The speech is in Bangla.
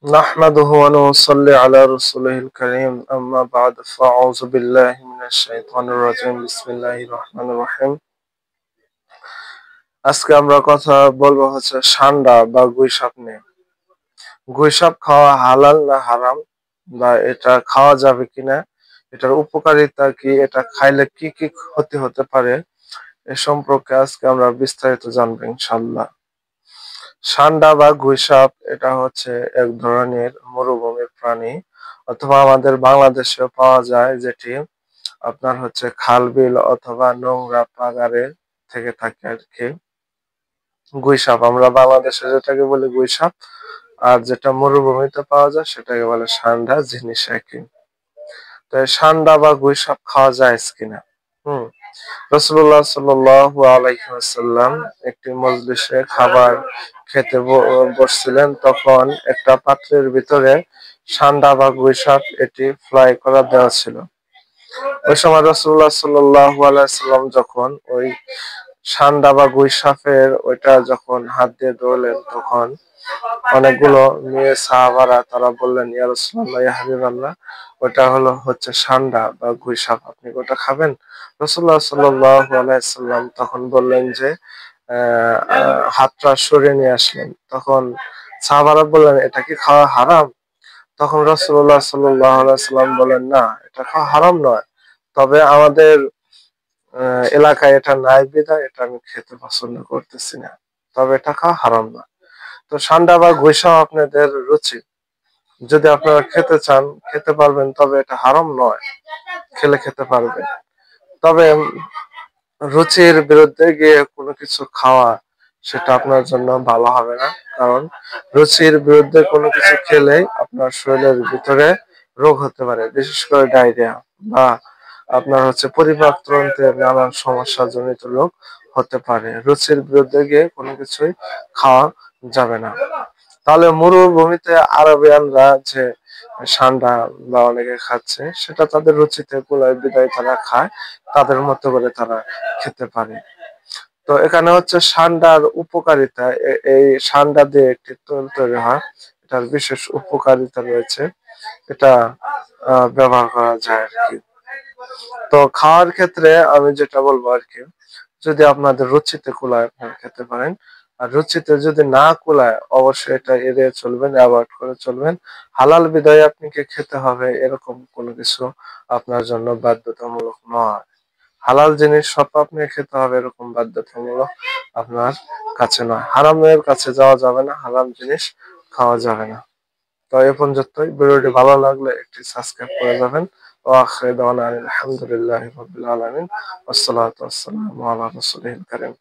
نحمده ونصلي على رسوله الكريم أما بعد فأعوذ بالله من الشيطان الرجيم بسم الله الرحمن الرحيم আজকে আমরা কথা বলবো হচ্ছে ষান্ডা বা গুইসাপ নিয়ে। গুইসাপ খাওয়া হালাল না হারাম, বা এটা খাওয়া যাবে কিনা, এটার উপকারিতা কি, এটা খাইলে কি কি ক্ষতি হতে পারে, এ সম্পর্কে আজকে আমরা বিস্তারিত জানবো ইনশাআল্লাহ। ষান্ডা বা গুইসাপ এটা হচ্ছে এক ধরনের মরুভূমির প্রাণী, অথবা আমাদের বাংলাদেশেও পাওয়া যায়, যেটি আপনার হচ্ছে খাল বিল অথবা নোংরা পাগারে থেকে থাকে আর কি। গুইসাপ আমরা বাংলাদেশে যেটাকে বলি গুইসাপ, আর যেটা মরুভূমিতে পাওয়া যায় সেটাকে বলে ষান্ডা, জিনিস একই। তো এই ষান্ডা বা গুইসাপ খাওয়া যায় কিনা। রাসূলুল্লাহ সাল্লাল্লাহু আলাইহি ওয়াসাল্লাম একটি মজলিসে খাবার খেতে বসছিলেন, তখন একটা পাত্রের ভিতরে ষান্ডা বা গুইসাপ এটি ফ্রাই করা দেওয়া ছিল। ওই সময় রাসূলুল্লাহ সাল্লাল্লাহু আলাইহি ওয়াসাল্লাম যখন ওই ষান্ডা বা গুইসাপের ওইটা যখন হাত দিয়ে ধরলেন, তখন অনেকগুলো মেয়ে সাহাবারা তারা বললেন, ইয়া রাসূলুল্লাহ, ইয়া হাবিবাল্লাহ, ওটা হচ্ছে ষান্ডা বা গুইসাপ, আপনি ওটা খাবেন? রাসূলুল্লাহ সাল্লাল্লাহু আলাইহি ওয়াসাল্লাম তখন বললেন যে হাতটা সরিয়ে নিয়ে আসলেন। তখন সাহাবারা বললেন, এটা কি খাওয়া হারাম? তখন রাসূলুল্লাহ সাল্লাল্লাহু আলাইহি ওয়াসাল্লাম বলেন, না, এটা খাওয়া হারাম নয়, তবে আমাদের এলাকায় এটা নাই বিধায় এটা আমি খেতে পছন্দ করতেছি না, তবে এটা খাওয়া হারাম না। তো ষান্ডা বা গুইসাপ আপনাদের রুচি, যদি আপনারা খেতে চান খেতে পারবেন, তবে এটা হারাম নয়, খেলে খেতে পারবেন। তবে রুচির বিরুদ্ধে গিয়ে কোনো কিছু খাওয়া, সেটা আপনার জন্য ভালো হবে না। কারণ রুচির বিরুদ্ধে কোনো কিছু খেলেই আপনার শরীরের ভিতরে রোগ হতে পারে, বিশেষ করে ডায়রিয়া, বা আপনার হচ্ছে পরিপাকতন্ত্রের নানান সমস্যা জনিত রোগ হতে পারে। রুচির বিরুদ্ধে গিয়ে কোনো কিছুই খাওয়া যাবে না। তাহলে মরুভূমিতে আরবিয়ানরা যে ষান্ডা বা অনেকে খাচ্ছে, সেটা তাদের রুচিতে কুলায় বিদায় তারা খায়, তাদের মতো করে তারা খেতে পারে। তো এখানে হচ্ছে ষান্ডার উপকারিতা, এই ষান্ডা দিয়ে একটি তেল তৈরি হয়, এটার বিশেষ উপকারিতা রয়েছে, এটা ব্যবহার করা যায় আর কি। তো খাওয়ার ক্ষেত্রে আমি যেটা বলবো আর কি, যদি আপনাদের রুচিতে কুলায় আপনারা খেতে পারেন, আর রুচিতে যদি না কুলায় অবশ্যই এটা এড়িয়ে চলবেন, অ্যাভয়েড করে চলবেন। হালাল বিধায় আপনাকে খেতে হবে এরকম কোনো কিছু আপনার জন্য বাধ্যতামূলক নয়। হালাল জিনিস সব আপনাকে খেতে হবে এরকম বাধ্যতামূলক আপনার কাছে নয়। হারামের কাছে যাওয়া যাবে না, হারাম জিনিস খাওয়া যাবে না। তো এ পর্যন্তই। ভিডিওটি ভালো লাগলে একটি সাবস্ক্রাইব করে যাবেন। ওয়া আখিরু দাওয়ানা আলহামদুলিল্লাহি রাব্বিল আলামিন। ওয়াসসালাতু ওয়াসসালামু আলা রাসূলিল কারীম।